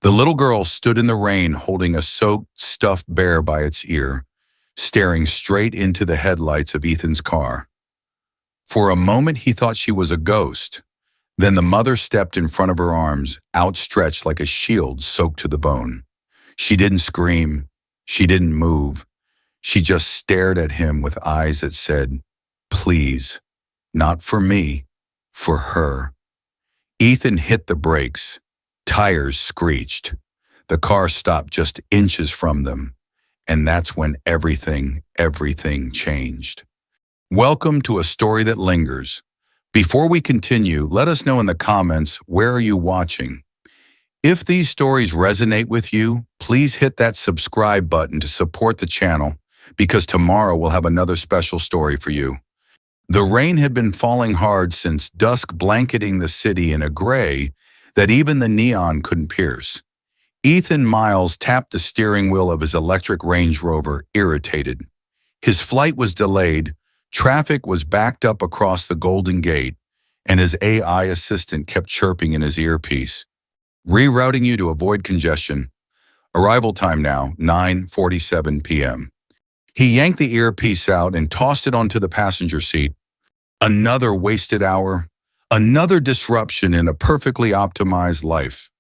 The little girl stood in the rain holding a soaked, stuffed bear by its ear, staring straight into the headlights of Ethan's car. For a moment he thought she was a ghost. Then the mother stepped in front of her arms, outstretched like a shield soaked to the bone. She didn't scream. She didn't move. She just stared at him with eyes that said, "Please, not for me, for her." Ethan hit the brakes. Tires screeched. The car stopped just inches from them. And that's when everything changed. Welcome to A Story That Lingers. Before we continue, let us know in the comments, where are you watching? If these stories resonate with you, please hit that subscribe button to support the channel, because tomorrow we'll have another special story for you. The rain had been falling hard since dusk, blanketing the city in a gray that even the neon couldn't pierce. Ethan Miles tapped the steering wheel of his electric Range Rover, irritated. His flight was delayed, traffic was backed up across the Golden Gate, and his AI assistant kept chirping in his earpiece. Rerouting you to avoid congestion. Arrival time now, 9:47 p.m. He yanked the earpiece out and tossed it onto the passenger seat. Another wasted hour, another disruption in a perfectly optimized life.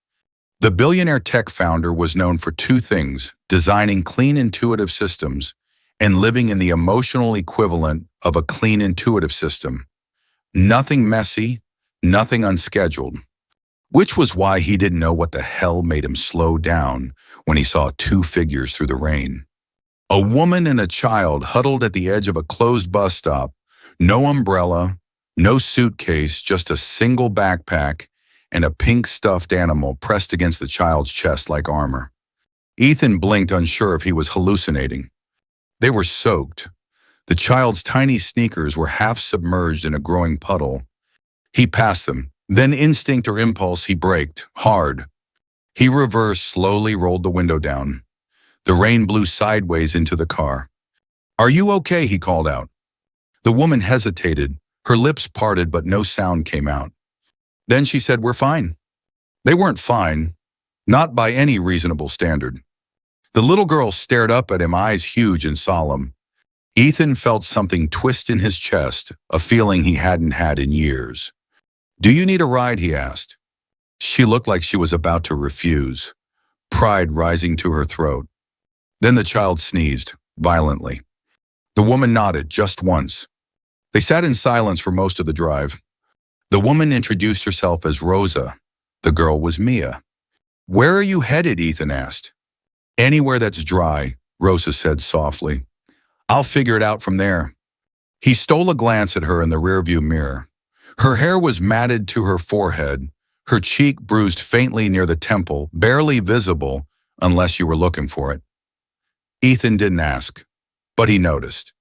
The billionaire tech founder was known for two things: designing clean, intuitive systems and living in the emotional equivalent of a clean, intuitive system. Nothing messy, nothing unscheduled. Which was why he didn't know what the hell made him slow down when he saw two figures through the rain. A woman and a child huddled at the edge of a closed bus stop. No umbrella, no suitcase, just a single backpack and a pink stuffed animal pressed against the child's chest like armor. Ethan blinked, unsure if he was hallucinating. They were soaked. The child's tiny sneakers were half submerged in a growing puddle. He passed them. Then, instinct or impulse, he braked, hard. He reversed, slowly rolled the window down. The rain blew sideways into the car. "Are you okay?" he called out. The woman hesitated, her lips parted, but no sound came out. Then she said, "We're fine." They weren't fine, not by any reasonable standard. The little girl stared up at him, eyes huge and solemn. Ethan felt something twist in his chest, a feeling he hadn't had in years. "Do you need a ride?" he asked. She looked like she was about to refuse, pride rising to her throat. Then the child sneezed, violently. The woman nodded, just once. They sat in silence for most of the drive. The woman introduced herself as Rosa. The girl was Mia. "Where are you headed?" Ethan asked. "Anywhere that's dry," Rosa said softly. "I'll figure it out from there." He stole a glance at her in the rearview mirror. Her hair was matted to her forehead, her cheek bruised faintly near the temple, barely visible unless you were looking for it. Ethan didn't ask, but he noticed.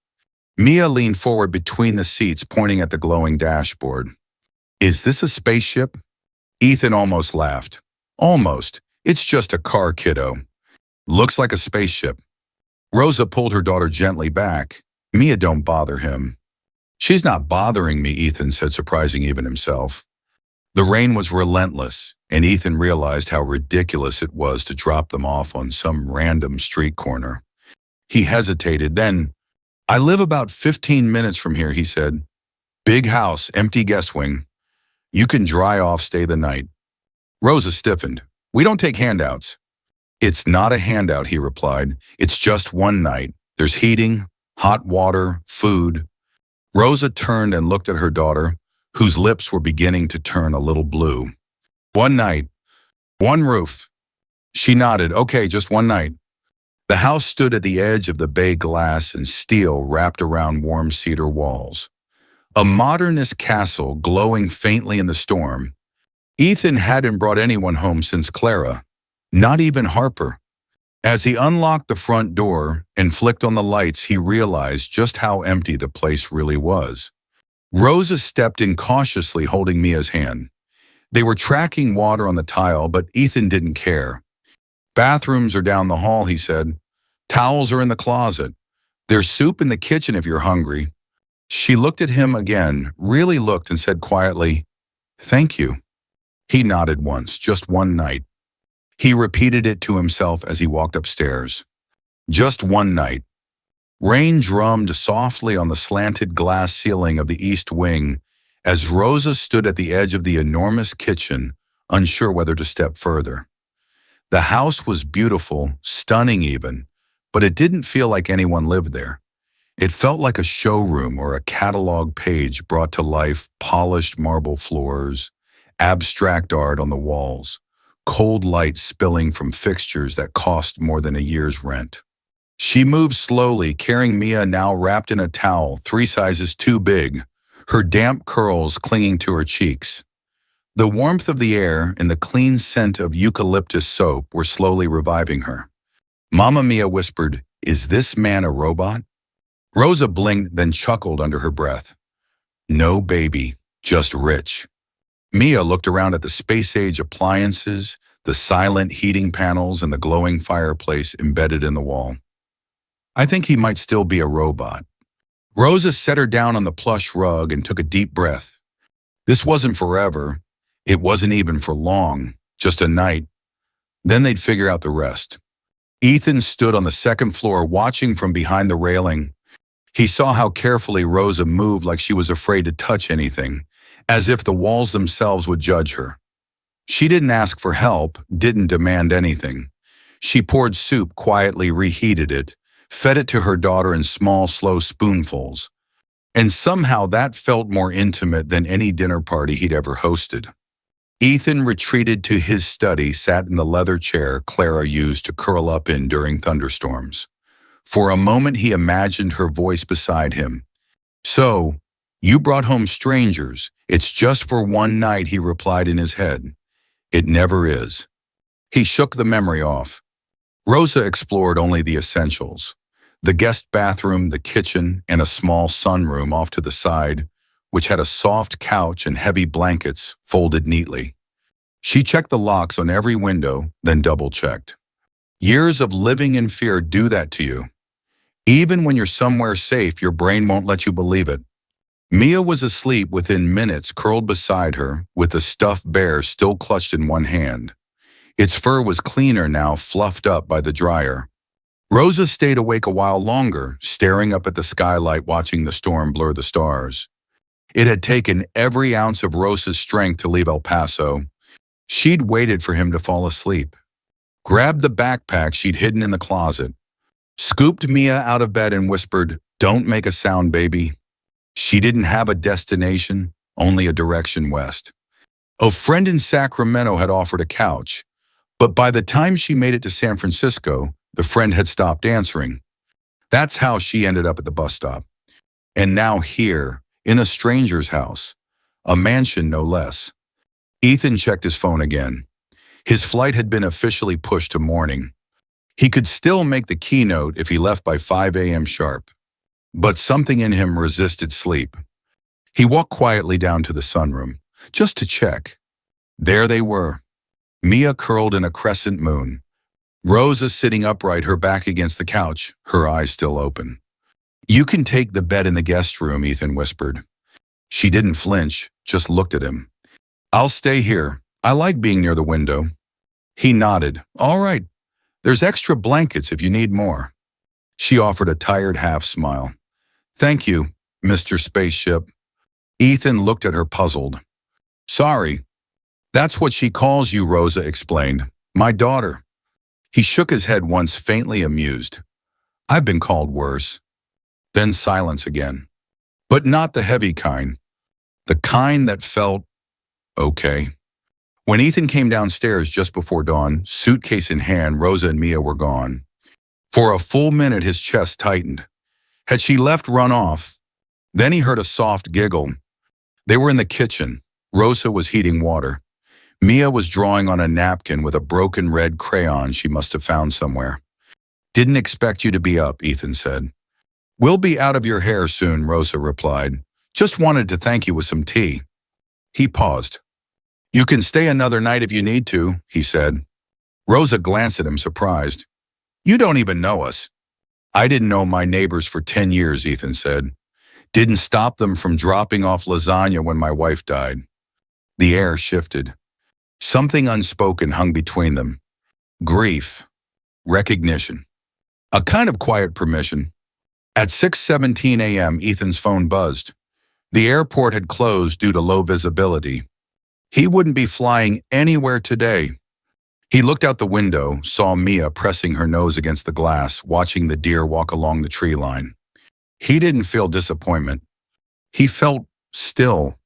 Mia leaned forward between the seats, pointing at the glowing dashboard. "Is this a spaceship?" Ethan almost laughed. "Almost. It's just a car, kiddo." "Looks like a spaceship." Rosa pulled her daughter gently back. "Mia, don't bother him." "She's not bothering me," Ethan said, surprising even himself. The rain was relentless, and Ethan realized how ridiculous it was to drop them off on some random street corner. He hesitated, then, "I live about 15 minutes from here," he said. "Big house, empty guest wing. You can dry off, stay the night." Rosa stiffened. "We don't take handouts." "It's not a handout," he replied. "It's just one night. There's heating, hot water, food." Rosa turned and looked at her daughter, whose lips were beginning to turn a little blue. "One night. One roof." She nodded. "Okay, just one night." The house stood at the edge of the bay, glass and steel wrapped around warm cedar walls. A modernist castle glowing faintly in the storm. Ethan hadn't brought anyone home since Clara, not even Harper. As he unlocked the front door and flicked on the lights, he realized just how empty the place really was. Rosa stepped in cautiously, holding Mia's hand. They were tracking water on the tile, but Ethan didn't care. "Bathrooms are down the hall," he said. "Towels are in the closet. There's soup in the kitchen if you're hungry." She looked at him again, really looked, and said quietly, "Thank you." He nodded once, just one night. He repeated it to himself as he walked upstairs. Just one night. Rain drummed softly on the slanted glass ceiling of the east wing as Rosa stood at the edge of the enormous kitchen, unsure whether to step further. The house was beautiful, stunning even, but it didn't feel like anyone lived there. It felt like a showroom or a catalog page brought to life, polished marble floors, abstract art on the walls, cold light spilling from fixtures that cost more than a year's rent. She moved slowly, carrying Mia now wrapped in a towel 3 sizes too big, her damp curls clinging to her cheeks. The warmth of the air and the clean scent of eucalyptus soap were slowly reviving her. Mamma Mia whispered, "Is this man a robot?" Rosa blinked, then chuckled under her breath. "No, baby, just rich." Mia looked around at the space-age appliances, the silent heating panels, and the glowing fireplace embedded in the wall. "I think he might still be a robot." Rosa set her down on the plush rug and took a deep breath. This wasn't forever. It wasn't even for long, just a night. Then they'd figure out the rest. Ethan stood on the second floor watching from behind the railing. He saw how carefully Rosa moved, like she was afraid to touch anything, as if the walls themselves would judge her. She didn't ask for help, didn't demand anything. She poured soup, quietly reheated it, fed it to her daughter in small, slow spoonfuls. And somehow that felt more intimate than any dinner party he'd ever hosted. Ethan retreated to his study, sat in the leather chair Clara used to curl up in during thunderstorms. For a moment he imagined her voice beside him. "So, you brought home strangers. It's just for one night," he replied in his head. "It never is." He shook the memory off. Rosa explored only the essentials. The guest bathroom, the kitchen, and a small sunroom off to the side, which had a soft couch and heavy blankets folded neatly. She checked the locks on every window, then double-checked. Years of living in fear do that to you. Even when you're somewhere safe, your brain won't let you believe it. Mia was asleep within minutes, curled beside her, with the stuffed bear still clutched in one hand. Its fur was cleaner now, fluffed up by the dryer. Rosa stayed awake a while longer, staring up at the skylight, watching the storm blur the stars. It had taken every ounce of Rosa's strength to leave El Paso. She'd waited for him to fall asleep. Grabbed the backpack she'd hidden in the closet, scooped Mia out of bed and whispered, "Don't make a sound, baby." She didn't have a destination, only a direction west. A friend in Sacramento had offered a couch, but by the time she made it to San Francisco, the friend had stopped answering. That's how she ended up at the bus stop. And now here, in a stranger's house, a mansion no less. Ethan checked his phone again. His flight had been officially pushed to morning. He could still make the keynote if he left by 5 a.m. sharp. But something in him resisted sleep. He walked quietly down to the sunroom, just to check. There they were. Mia curled in a crescent moon. Rosa sitting upright, her back against the couch, her eyes still open. "You can take the bed in the guest room," Ethan whispered. She didn't flinch, just looked at him. "I'll stay here. I like being near the window." He nodded. "All right. There's extra blankets if you need more." She offered a tired half smile. "Thank you, Mr. Spaceship." Ethan looked at her puzzled. "Sorry. That's what she calls you," Rosa explained. "My daughter." He shook his head once, faintly amused. "I've been called worse." Then silence again. But not the heavy kind. The kind that felt okay. When Ethan came downstairs just before dawn, suitcase in hand, Rosa and Mia were gone. For a full minute his chest tightened. Had she left, run off? Then he heard a soft giggle. They were in the kitchen. Rosa was heating water. Mia was drawing on a napkin with a broken red crayon she must have found somewhere. "Didn't expect you to be up," Ethan said. "We'll be out of your hair soon," Rosa replied. "Just wanted to thank you with some tea." He paused. "You can stay another night if you need to," he said. Rosa glanced at him, surprised. "You don't even know us." "I didn't know my neighbors for 10 years, Ethan said. "Didn't stop them from dropping off lasagna when my wife died." The air shifted. Something unspoken hung between them. Grief. Recognition. A kind of quiet permission. At 6:17 a.m., Ethan's phone buzzed. The airport had closed due to low visibility. He wouldn't be flying anywhere today. He looked out the window, saw Mia pressing her nose against the glass, watching the deer walk along the tree line. He didn't feel disappointment. He felt still.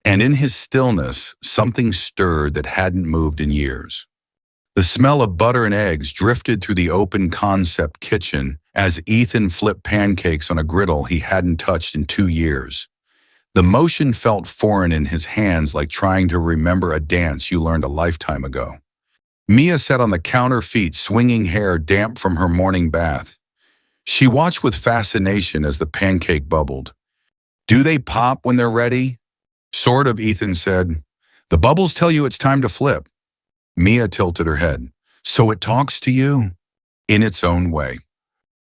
And in his stillness, something stirred that hadn't moved in years. The smell of butter and eggs drifted through the open concept kitchen as Ethan flipped pancakes on a griddle he hadn't touched in 2 years. The motion felt foreign in his hands, like trying to remember a dance you learned a lifetime ago. Mia sat on the counter, feet swinging, hair damp from her morning bath. She watched with fascination as the pancake bubbled. "Do they pop when they're ready?" "Sort of," Ethan said. "The bubbles tell you it's time to flip." Mia tilted her head. "So it talks to you?" "In its own way."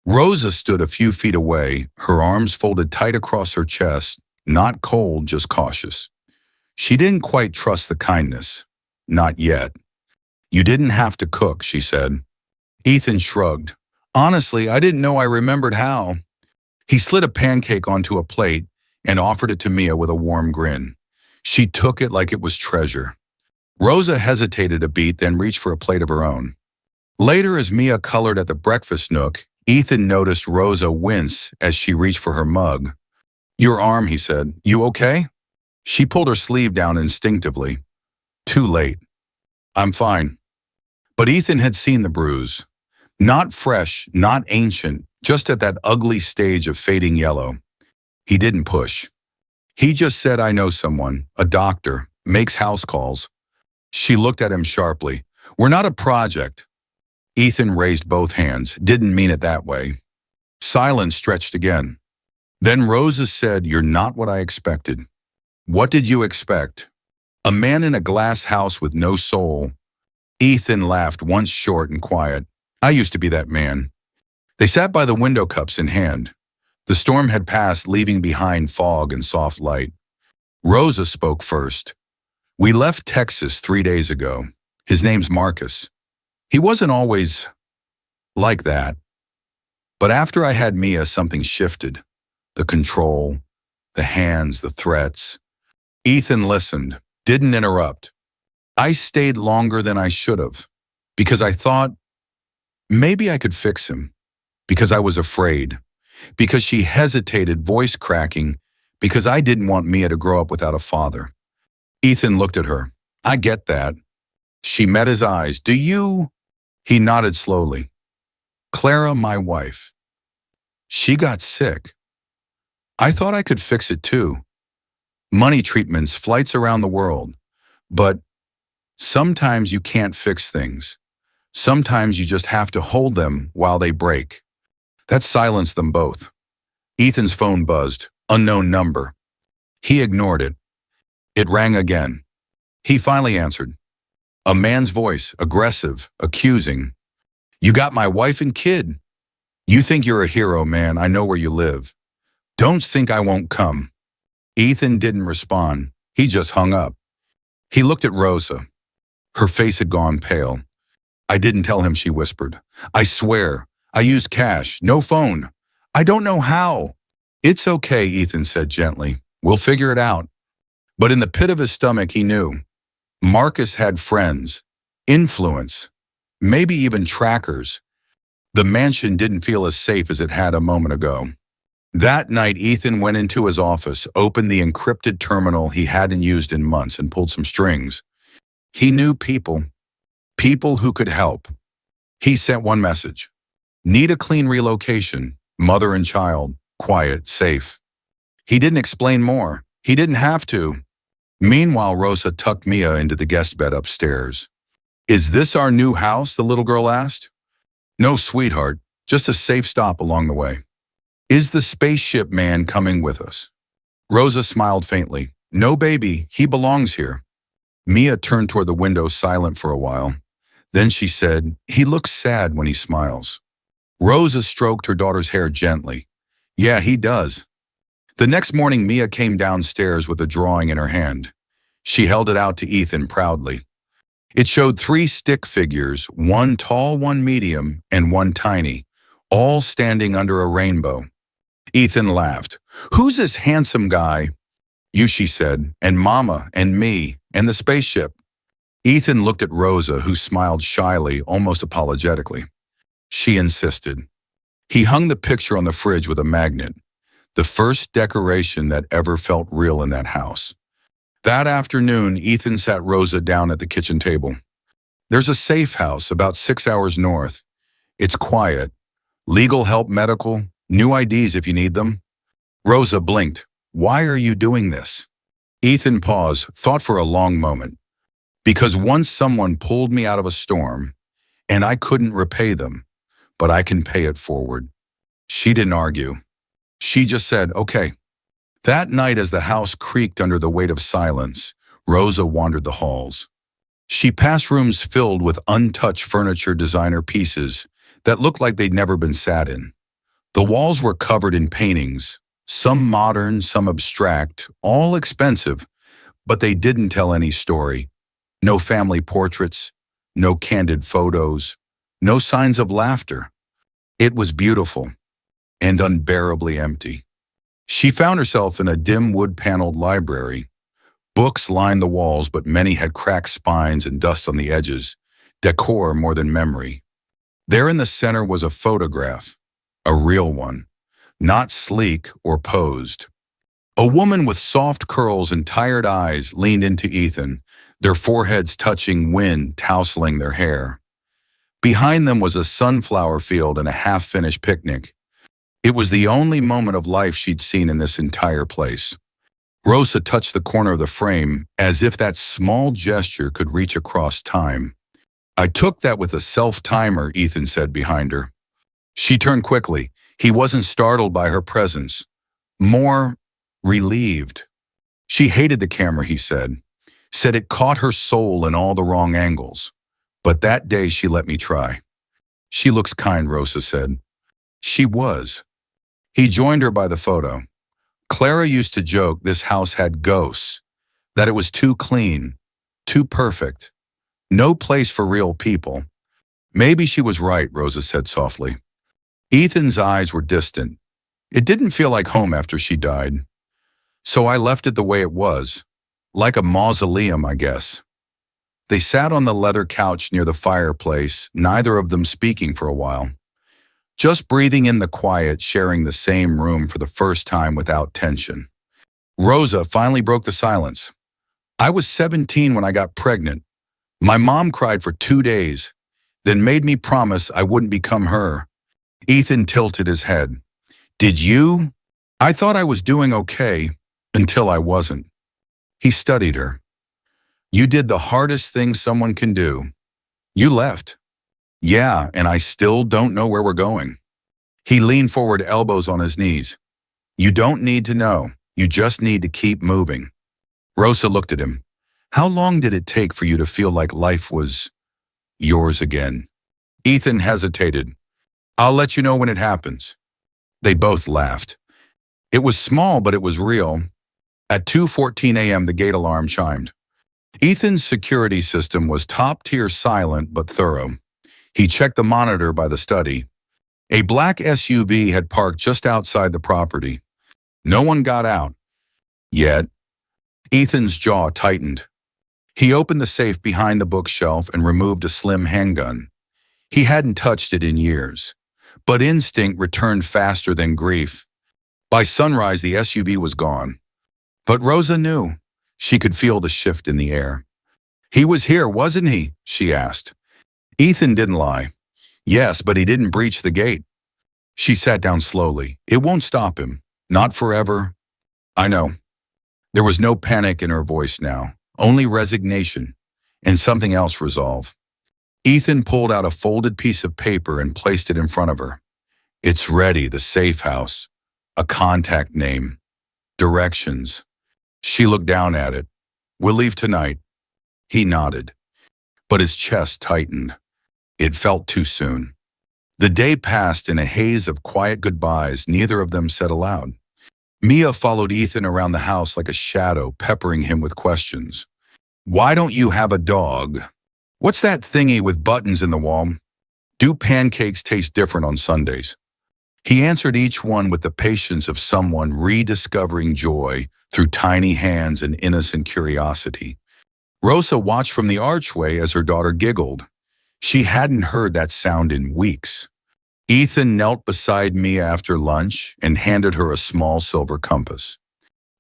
Rosa stood a few feet away, her arms folded tight across her chest, not cold, just cautious. She didn't quite trust the kindness. Not yet. "You didn't have to cook," she said. Ethan shrugged. "Honestly, I didn't know I remembered how." He slid a pancake onto a plate and offered it to Mia with a warm grin. She took it like it was treasure. Rosa hesitated a beat, then reached for a plate of her own. Later, as Mia colored at the breakfast nook, Ethan noticed Rosa wince as she reached for her mug. "Your arm," he said. "You okay?" She pulled her sleeve down instinctively. Too late. "I'm fine." But Ethan had seen the bruise. Not fresh, not ancient, just at that ugly stage of fading yellow. He didn't push. He just said, "I know someone, a doctor, makes house calls." She looked at him sharply. "We're not a project." Ethan raised both hands. "Didn't mean it that way." Silence stretched again. Then Rosa said, "You're not what I expected." "What did you expect?" "A man in a glass house with no soul." Ethan laughed, once short and quiet. "I used to be that man." They sat by the window, cups in hand. The storm had passed, leaving behind fog and soft light. Rosa spoke first. "We left Texas 3 days ago. His name's Marcus. He wasn't always like that. But after I had Mia, something shifted. The control, the hands, the threats." Ethan listened, didn't interrupt. "I stayed longer than I should have, because I thought maybe I could fix him, because I was afraid, because she hesitated, voice cracking, because I didn't want Mia to grow up without a father." Ethan looked at her. "I get that." She met his eyes. "Do you?" He nodded slowly. "Clara, my wife. She got sick. I thought I could fix it too. Money, treatments, flights around the world. But sometimes you can't fix things. Sometimes you just have to hold them while they break." That silenced them both. Ethan's phone buzzed. Unknown number. He ignored it. It rang again. He finally answered. A man's voice, aggressive, accusing. "You got my wife and kid. You think you're a hero, man. I know where you live. Don't think I won't come." Ethan didn't respond. He just hung up. He looked at Rosa. Her face had gone pale. "I didn't tell him," she whispered. "I swear. I used cash, no phone. I don't know how." "It's okay," Ethan said gently. "We'll figure it out." But in the pit of his stomach, he knew. Marcus had friends, influence, maybe even trackers. The mansion didn't feel as safe as it had a moment ago. That night, Ethan went into his office, opened the encrypted terminal he hadn't used in months, and pulled some strings. He knew people who could help. He sent one message. "Need a clean relocation, mother and child, quiet, safe." He didn't explain more. He didn't have to. Meanwhile, Rosa tucked Mia into the guest bed upstairs. "Is this our new house?" the little girl asked. "No, sweetheart, just a safe stop along the way." "Is the spaceship man coming with us?" Rosa smiled faintly. "No, baby, he belongs here." Mia turned toward the window, silent for a while. Then she said, "He looks sad when he smiles." Rosa stroked her daughter's hair gently. "Yeah, he does." The next morning, Mia came downstairs with a drawing in her hand. She held it out to Ethan proudly. It showed three stick figures, one tall, one medium, and one tiny, all standing under a rainbow. Ethan laughed. "Who's this handsome guy?" "You," she said, "and Mama, and me, and the spaceship." Ethan looked at Rosa, who smiled shyly, almost apologetically. She insisted. He hung the picture on the fridge with a magnet, the first decoration that ever felt real in that house. That afternoon, Ethan sat Rosa down at the kitchen table. "There's a safe house about 6 hours north. It's quiet. Legal help, medical, new IDs if you need them." Rosa blinked. "Why are you doing this?" Ethan paused, thought for a long moment. "Because once someone pulled me out of a storm, and I couldn't repay them, but I can pay it forward." She didn't argue. She just said, "Okay." That night, as the house creaked under the weight of silence, Rosa wandered the halls. She passed rooms filled with untouched furniture, designer pieces that looked like they'd never been sat in. The walls were covered in paintings, some modern, some abstract, all expensive, but they didn't tell any story. No family portraits, no candid photos, no signs of laughter. It was beautiful and unbearably empty. She found herself in a dim wood-paneled library. Books lined the walls, but many had cracked spines and dust on the edges, decor more than memory. There in the center was a photograph, a real one, not sleek or posed. A woman with soft curls and tired eyes leaned into Ethan, their foreheads touching, wind tousling their hair. Behind them was a sunflower field and a half-finished picnic. It was the only moment of life she'd seen in this entire place. Rosa touched the corner of the frame as if that small gesture could reach across time. "I took that with a self-timer," Ethan said behind her. She turned quickly. He wasn't startled by her presence. More relieved. "She hated the camera," he said. "Said it caught her soul in all the wrong angles. But that day she let me try." "She looks kind," Rosa said. She was. He joined her by the photo. Clara used to joke this house had ghosts, that it was too clean, too perfect, no place for real people. "Maybe she was right," Rosa said softly. Ethan's eyes were distant. "It didn't feel like home after she died. So I left it the way it was, like a mausoleum, I guess." They sat on the leather couch near the fireplace, neither of them speaking for a while. Just breathing in the quiet, sharing the same room for the first time without tension. Rosa finally broke the silence. "I was 17 when I got pregnant. My mom cried for 2 days, then made me promise I wouldn't become her." Ethan tilted his head. "Did you?" "I thought I was doing okay, until I wasn't." He studied her. "You did the hardest thing someone can do. You left." "Yeah, and I still don't know where we're going." He leaned forward, elbows on his knees. "You don't need to know. You just need to keep moving." Rosa looked at him. "How long did it take for you to feel like life was yours again?" Ethan hesitated. "I'll let you know when it happens." They both laughed. It was small, but it was real. At 2:14 a.m., the gate alarm chimed. Ethan's security system was top-tier, silent but thorough. He checked the monitor by the study. A black SUV had parked just outside the property. No one got out. Yet. Ethan's jaw tightened. He opened the safe behind the bookshelf and removed a slim handgun. He hadn't touched it in years. But instinct returned faster than grief. By sunrise, the SUV was gone. But Rosa knew. She could feel the shift in the air. "He was here, wasn't he?" she asked. Ethan didn't lie. "Yes, but he didn't breach the gate." She sat down slowly. "It won't stop him. Not forever." "I know." There was no panic in her voice now, only resignation, and something else, resolve. Ethan pulled out a folded piece of paper and placed it in front of her. "It's ready, the safe house. A contact name. Directions." She looked down at it. "We'll leave tonight." He nodded. But his chest tightened. It felt too soon. The day passed in a haze of quiet goodbyes neither of them said aloud. Mia followed Ethan around the house like a shadow, peppering him with questions. "Why don't you have a dog?" What's that thingy with buttons in the wall? Do pancakes taste different on Sundays? He answered each one with the patience of someone rediscovering joy through tiny hands and innocent curiosity. Rosa watched from the archway as her daughter giggled. She hadn't heard that sound in weeks. Ethan knelt beside Mia after lunch and handed her a small silver compass.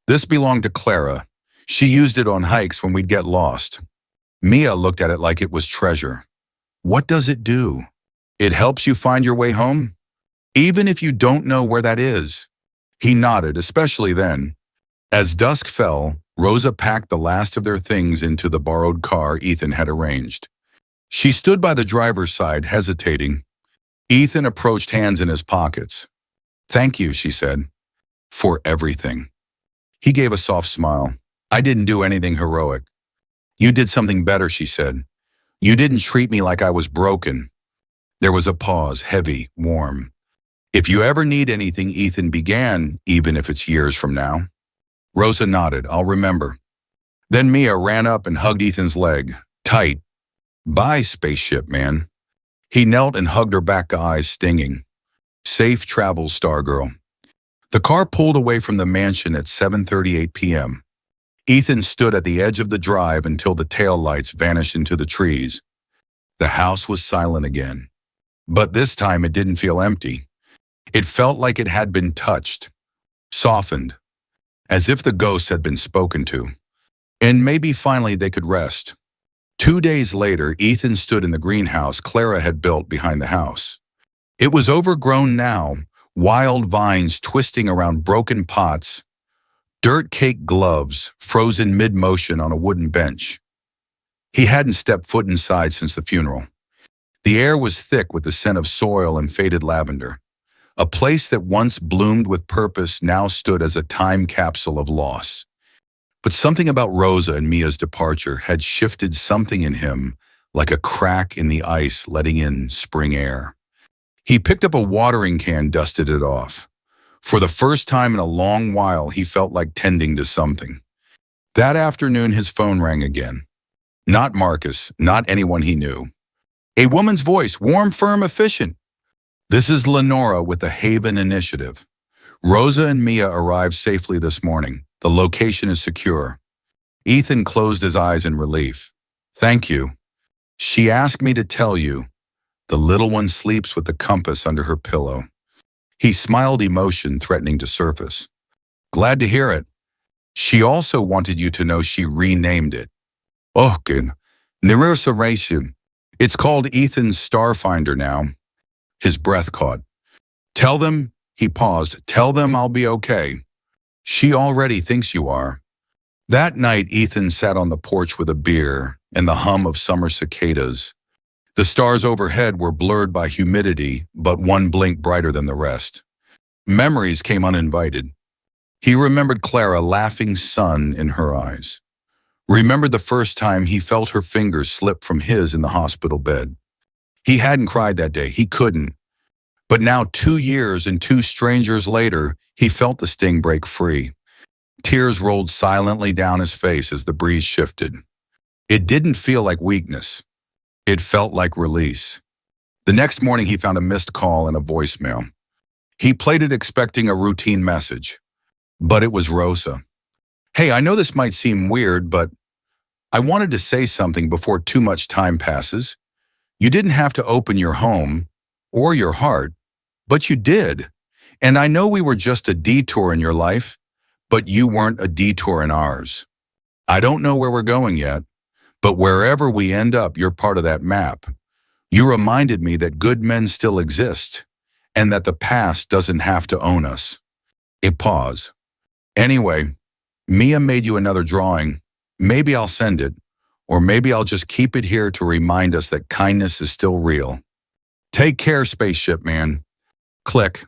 This belonged to Clara. She used it on hikes when we'd get lost. Mia looked at it like it was treasure. What does it do? It helps you find your way home? Even if you don't know where that is. He nodded, especially then. As dusk fell, Rosa packed the last of their things into the borrowed car Ethan had arranged. She stood by the driver's side, hesitating. Ethan approached, hands in his pockets. "Thank you," she said, "for everything." He gave a soft smile. "I didn't do anything heroic." "You did something better," she said. "You didn't treat me like I was broken." There was a pause, heavy, warm. "If you ever need anything," Ethan began, "even if it's years from now." Rosa nodded. "I'll remember." Then Mia ran up and hugged Ethan's leg, tight. "Bye, spaceship man." He knelt and hugged her back, eyes stinging. "Safe travels, Stargirl." The car pulled away from the mansion at 7:38 p.m. Ethan stood at the edge of the drive until the taillights vanished into the trees. The house was silent again. But this time it didn't feel empty. It felt like it had been touched, softened, as if the ghosts had been spoken to. And maybe finally they could rest. 2 days later, Ethan stood in the greenhouse Clara had built behind the house. It was overgrown now, wild vines twisting around broken pots, dirt-caked gloves frozen mid-motion on a wooden bench. He hadn't stepped foot inside since the funeral. The air was thick with the scent of soil and faded lavender. A place that once bloomed with purpose now stood as a time capsule of loss. But something about Rosa and Mia's departure had shifted something in him, like a crack in the ice letting in spring air. He picked up a watering can, dusted it off. For the first time in a long while, he felt like tending to something. That afternoon, his phone rang again. Not Marcus, not anyone he knew. A woman's voice, warm, firm, efficient. "This is Lenora with the Haven Initiative. Rosa and Mia arrived safely this morning. The location is secure." Ethan closed his eyes in relief. "Thank you. She asked me to tell you. The little one sleeps with the compass under her pillow." He smiled, emotion threatening to surface. "Glad to hear it. She also wanted you to know she renamed it. Ohkin, Nirusaration. It's called Ethan's Starfinder now." His breath caught. "Tell them," he paused, "tell them I'll be okay. She already thinks you are." That night, Ethan sat on the porch with a beer and the hum of summer cicadas. The stars overhead were blurred by humidity, but one blinked brighter than the rest. Memories came uninvited. He remembered Clara, laughing sun in her eyes. Remembered the first time he felt her fingers slip from his in the hospital bed. He hadn't cried that day, he couldn't. But now, 2 years and two strangers later, he felt the sting break free. Tears rolled silently down his face as the breeze shifted. It didn't feel like weakness. It felt like release. The next morning, he found a missed call and a voicemail. He played it expecting a routine message. But it was Rosa. "Hey, I know this might seem weird, but I wanted to say something before too much time passes. You didn't have to open your home or your heart, but you did. And I know we were just a detour in your life, but you weren't a detour in ours. I don't know where we're going yet, but wherever we end up, you're part of that map. You reminded me that good men still exist, and that the past doesn't have to own us." A pause. "Anyway, Mia made you another drawing. Maybe I'll send it, or maybe I'll just keep it here to remind us that kindness is still real. Take care, spaceship man." Click.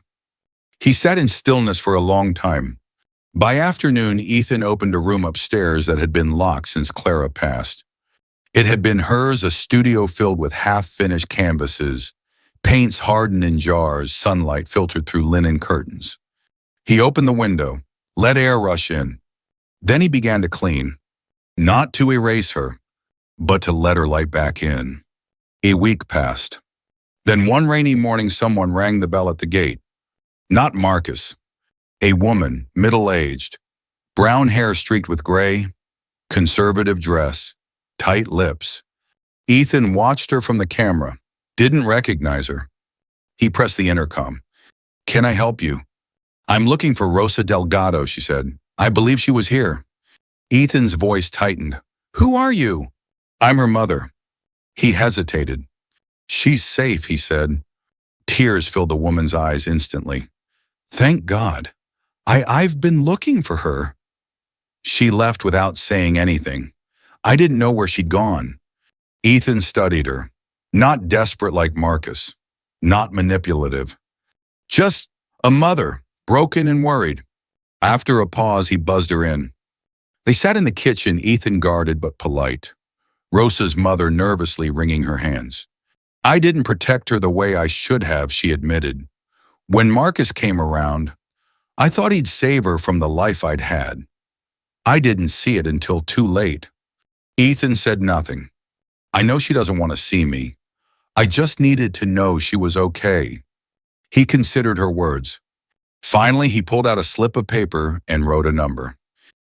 He sat in stillness for a long time. By afternoon, Ethan opened a room upstairs that had been locked since Clara passed. It had been hers, a studio filled with half-finished canvases, paints hardened in jars, sunlight filtered through linen curtains. He opened the window, let air rush in. Then he began to clean. Not to erase her, but to let her light back in. A week passed. Then one rainy morning someone rang the bell at the gate. Not Marcus. A woman, middle-aged, brown hair streaked with gray, conservative dress, tight lips. Ethan watched her from the camera, didn't recognize her. He pressed the intercom. "Can I help you?" "I'm looking for Rosa Delgado," she said. "I believe she was here." Ethan's voice tightened. "Who are you?" "I'm her mother." He hesitated. "She's safe," he said. Tears filled the woman's eyes instantly. "Thank God. I've been looking for her." She left without saying anything. I didn't know where she'd gone. Ethan studied her. Not desperate like Marcus. Not manipulative. Just a mother, broken and worried. After a pause, he buzzed her in. They sat in the kitchen, Ethan guarded but polite. Rosa's mother nervously wringing her hands. "I didn't protect her the way I should have," she admitted. "When Marcus came around, I thought he'd save her from the life I'd had. I didn't see it until too late." Ethan said nothing. "I know she doesn't want to see me. I just needed to know she was okay." He considered her words. Finally, he pulled out a slip of paper and wrote a number.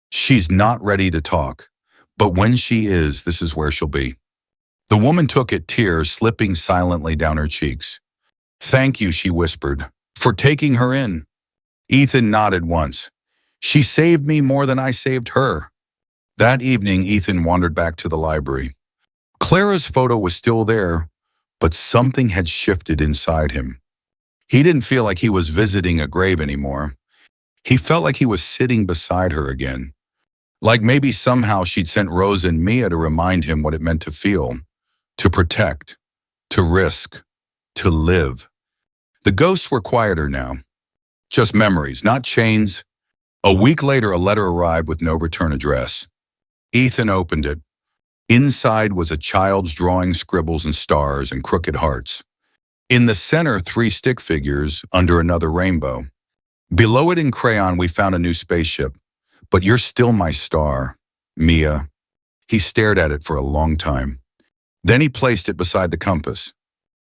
"She's not ready to talk, but when she is, this is where she'll be." The woman took it, tears slipping silently down her cheeks. "Thank you," she whispered, "for taking her in." Ethan nodded once. "She saved me more than I saved her." That evening, Ethan wandered back to the library. Clara's photo was still there, but something had shifted inside him. He didn't feel like he was visiting a grave anymore. He felt like he was sitting beside her again. Like maybe somehow she'd sent Rose and Mia to remind him what it meant to feel, to protect, to risk, to live. The ghosts were quieter now. Just memories, not chains. A week later, a letter arrived with no return address. Ethan opened it. Inside was a child's drawing scribbles and stars and crooked hearts. In the center, 3 stick figures under another rainbow. Below it in crayon, we found a new spaceship. "But you're still my star, Mia." He stared at it for a long time. Then he placed it beside the compass.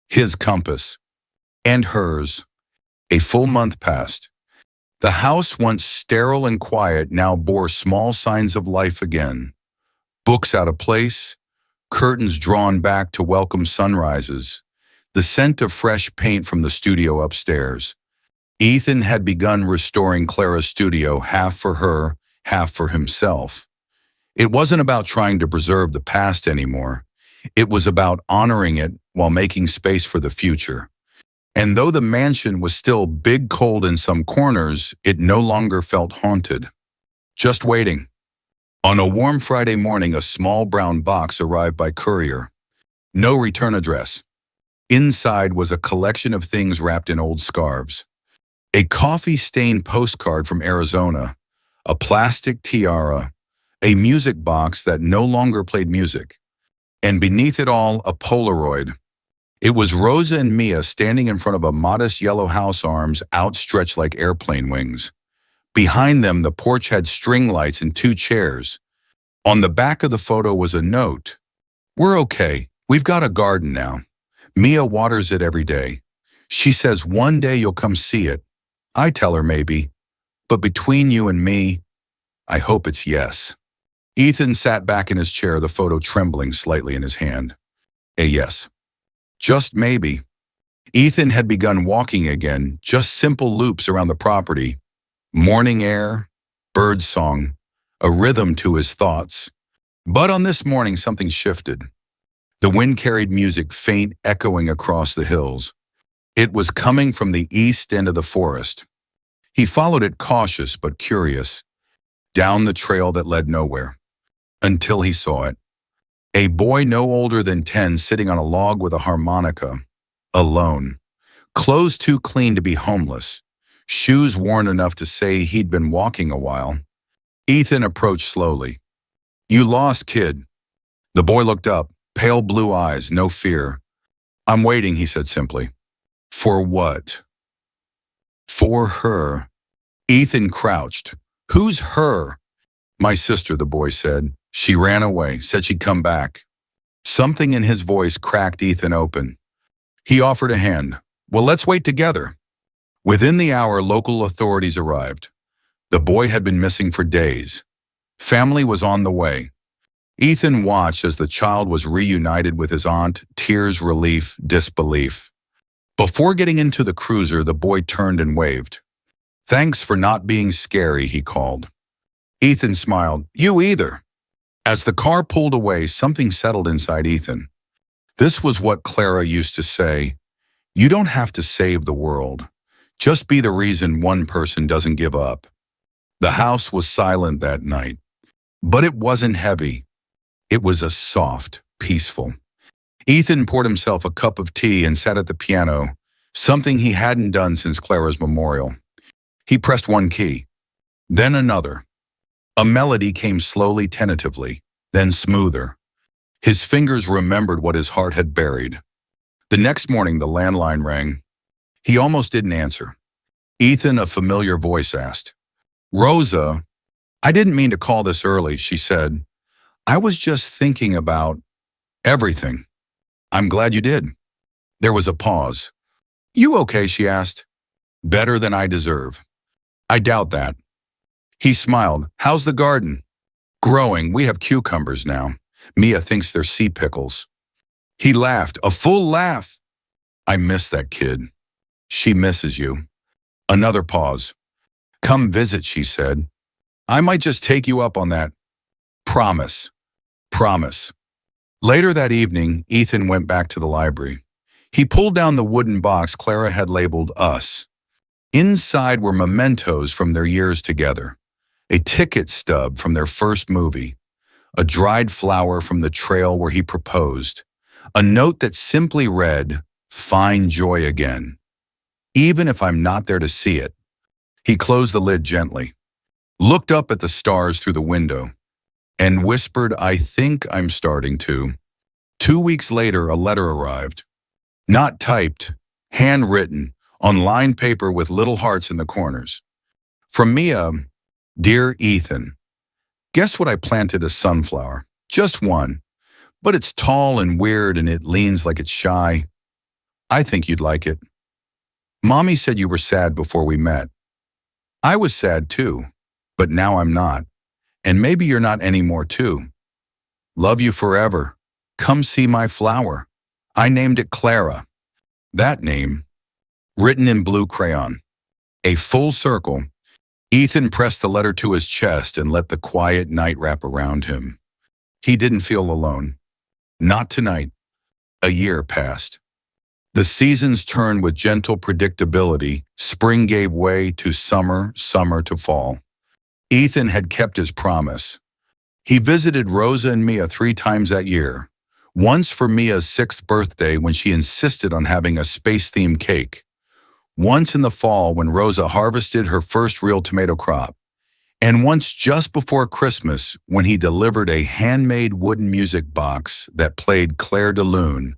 His compass. And hers. A full month passed. The house, once sterile and quiet, now bore small signs of life again. Books out of place, curtains drawn back to welcome sunrises, the scent of fresh paint from the studio upstairs. Ethan had begun restoring Clara's studio, half for her, half for himself. It wasn't about trying to preserve the past anymore. It was about honoring it while making space for the future. And though the mansion was still big cold in some corners, it no longer felt haunted. Just waiting. On a warm Friday morning, a small brown box arrived by courier. No return address. Inside was a collection of things wrapped in old scarves. A coffee-stained postcard from Arizona, a plastic tiara, a music box that no longer played music, and beneath it all, a Polaroid. It was Rosa and Mia standing in front of a modest yellow house, arms outstretched like airplane wings. Behind them, the porch had string lights and 2 chairs. On the back of the photo was a note. "We're okay. We've got a garden now. Mia waters it every day. She says one day you'll come see it. I tell her maybe. But between you and me, I hope it's yes." Ethan sat back in his chair, the photo trembling slightly in his hand. A yes. Just maybe. Ethan had begun walking again, just simple loops around the property. Morning air, bird song, a rhythm to his thoughts. But on this morning, something shifted. The wind carried music, faint, echoing across the hills. It was coming from the east end of the forest. He followed it, cautious but curious, down the trail that led nowhere, until he saw it. A boy no older than 10 sitting on a log with a harmonica, alone. Clothes too clean to be homeless, shoes worn enough to say he'd been walking a while. Ethan approached slowly. "You lost, kid." The boy looked up, pale blue eyes, no fear. "I'm waiting," he said simply. "For what?" "For her." Ethan crouched. "Who's her?" "My sister," the boy said. "She ran away, said she'd come back." Something in his voice cracked Ethan open. He offered a hand. Well, let's wait together. Within the hour, local authorities arrived. The boy had been missing for days. Family was on the way. Ethan watched as the child was reunited with his aunt, tears, relief, disbelief. Before getting into the cruiser, the boy turned and waved. Thanks for not being scary, he called. Ethan smiled. You either. As the car pulled away, something settled inside Ethan. This was what Clara used to say. You don't have to save the world. Just be the reason one person doesn't give up. The house was silent that night. But it wasn't heavy. It was a soft, peaceful. Ethan poured himself a cup of tea and sat at the piano, something he hadn't done since Clara's memorial. He pressed one key, then another. A melody came slowly, tentatively, then smoother. His fingers remembered what his heart had buried. The next morning, the landline rang. He almost didn't answer. Ethan, a familiar voice asked. Rosa, I didn't mean to call this early, she said. I was just thinking about everything. I'm glad you did. There was a pause. You okay, she asked. Better than I deserve. I doubt that. He smiled. How's the garden? Growing. We have cucumbers now. Mia thinks they're sea pickles. He laughed, a full laugh. I miss that kid. She misses you. Another pause. Come visit, she said. I might just take you up on that. Promise. Promise. Later that evening, Ethan went back to the library. He pulled down the wooden box Clara had labeled Us. Inside were mementos from their years together, a ticket stub from their first movie, a dried flower from the trail where he proposed, a note that simply read, Find joy again. Even if I'm not there to see it. He closed the lid gently, looked up at the stars through the window, and whispered, I think I'm starting to. 2 weeks later, a letter arrived. Not typed, handwritten, on lined paper with little hearts in the corners. From Mia, Dear Ethan, guess what I planted? A sunflower. Just one. But it's tall and weird and it leans like it's shy. I think you'd like it. Mommy said you were sad before we met. I was sad too, but now I'm not. And maybe you're not anymore too. Love you forever. Come see my flower. I named it Clara. That name, written in blue crayon. A full circle. Ethan pressed the letter to his chest and let the quiet night wrap around him. He didn't feel alone. Not tonight. A year passed. The seasons turned with gentle predictability. Spring gave way to summer, summer to fall. Ethan had kept his promise. He visited Rosa and Mia 3 times that year. Once for Mia's 6th birthday when she insisted on having a space-themed cake. Once in the fall when Rosa harvested her first real tomato crop. And once just before Christmas when he delivered a handmade wooden music box that played Clair de Lune,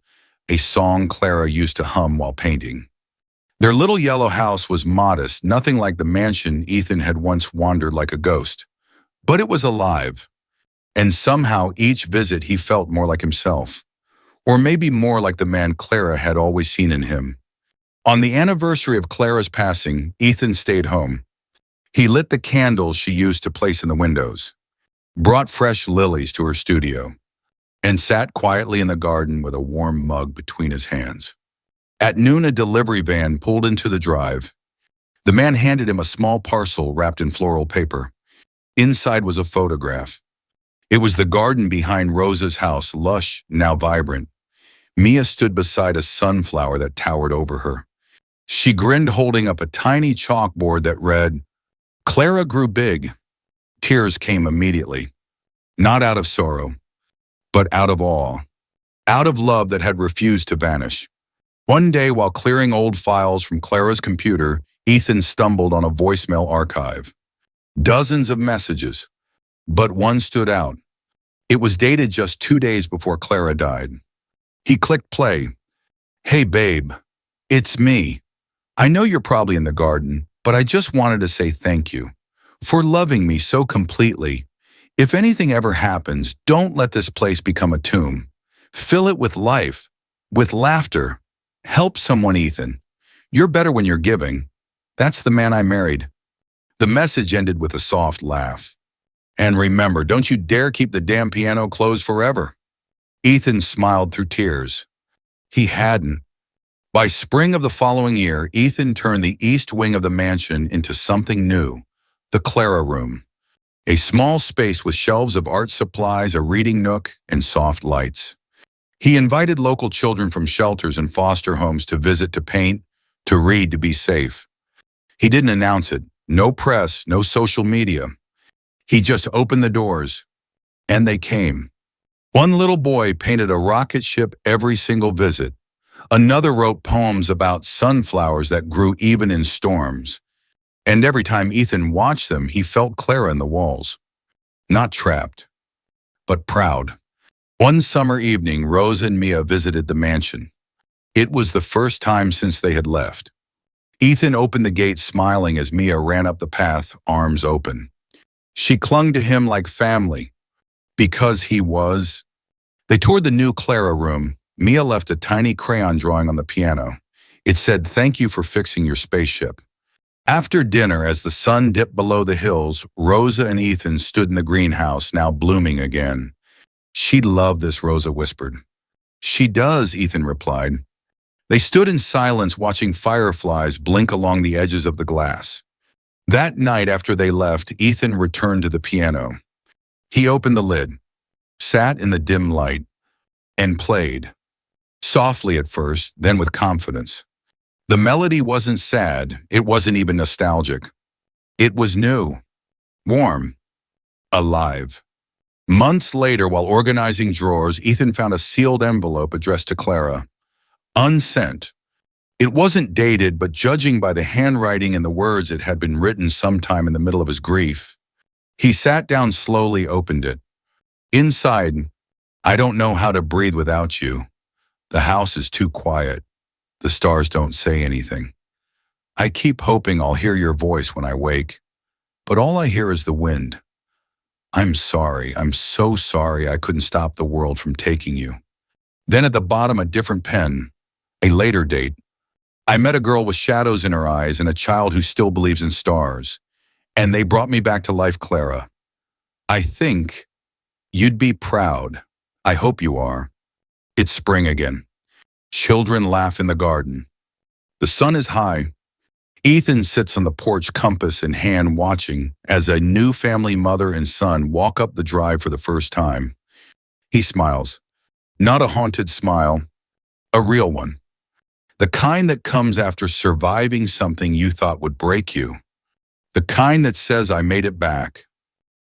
a song Clara used to hum while painting. Their little yellow house was modest, nothing like the mansion Ethan had once wandered like a ghost. But it was alive. And somehow each visit he felt more like himself. Or maybe more like the man Clara had always seen in him. On the anniversary of Clara's passing, Ethan stayed home. He lit the candles she used to place in the windows, brought fresh lilies to her studio, and sat quietly in the garden with a warm mug between his hands. At noon, a delivery van pulled into the drive. The man handed him a small parcel wrapped in floral paper. Inside was a photograph. It was the garden behind Rosa's house, lush, now vibrant. Mia stood beside a sunflower that towered over her. She grinned, holding up a tiny chalkboard that read, Clara grew big. Tears came immediately, not out of sorrow, but out of awe, out of love that had refused to vanish. One day, while clearing old files from Clara's computer, Ethan stumbled on a voicemail archive. Dozens of messages, but one stood out. It was dated just 2 days before Clara died. He clicked play. Hey, babe, it's me. I know you're probably in the garden, but I just wanted to say thank you for loving me so completely. If anything ever happens, don't let this place become a tomb. Fill it with life, with laughter. Help someone, Ethan. You're better when you're giving. That's the man I married. The message ended with a soft laugh. And remember, don't you dare keep the damn piano closed forever. Ethan smiled through tears. He hadn't. By spring of the following year, Ethan turned the east wing of the mansion into something new, the Clara Room. A small space with shelves of art supplies, a reading nook, and soft lights. He invited local children from shelters and foster homes to visit, to paint, to read, to be safe. He didn't announce it. No press, no social media. He just opened the doors, and they came. One little boy painted a rocket ship every single visit. Another wrote poems about sunflowers that grew even in storms. And every time Ethan watched them, he felt Clara in the walls. Not trapped, but proud. One summer evening, Rosa and Mia visited the mansion. It was the first time since they had left. Ethan opened the gate smiling as Mia ran up the path, arms open. She clung to him like family, because he was. They toured the new Clara room. Mia left a tiny crayon drawing on the piano. It said, "Thank you for fixing your spaceship." After dinner, as the sun dipped below the hills, Rosa and Ethan stood in the greenhouse, now blooming again. "She loved this," Rosa whispered. "She does," Ethan replied. They stood in silence, watching fireflies blink along the edges of the glass. That night after they left, Ethan returned to the piano. He opened the lid, sat in the dim light, and played. Softly at first, then with confidence. The melody wasn't sad, it wasn't even nostalgic. It was new, warm, alive. Months later, while organizing drawers, Ethan found a sealed envelope addressed to Clara. Unsent. It wasn't dated, but judging by the handwriting and the words, it had been written sometime in the middle of his grief. He sat down slowly, opened it. Inside, "I don't know how to breathe without you. The house is too quiet. The stars don't say anything. I keep hoping I'll hear your voice when I wake, but all I hear is the wind. I'm sorry, I'm so sorry I couldn't stop the world from taking you." Then at the bottom, a different pen, a later date. "I met a girl with shadows in her eyes and a child who still believes in stars, and they brought me back to life, Clara. I think you'd be proud. I hope you are. It's spring again. Children laugh in the garden. The sun is high. Ethan sits on the porch, compass in hand, watching as a new family, mother and son, walk up the drive for the first time. He smiles. Not a haunted smile, a real one. The kind that comes after surviving something you thought would break you. The kind that says, "I made it back."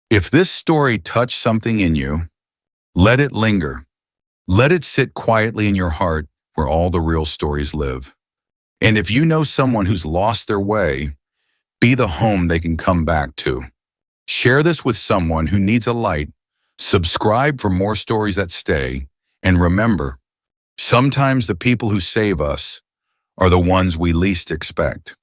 If this story touched something in you, let it linger. Let it sit quietly in your heart, where all the real stories live. And if you know someone who's lost their way, be the home they can come back to. Share this with someone who needs a light. Subscribe for more stories that stay. And remember, sometimes the people who save us are the ones we least expect.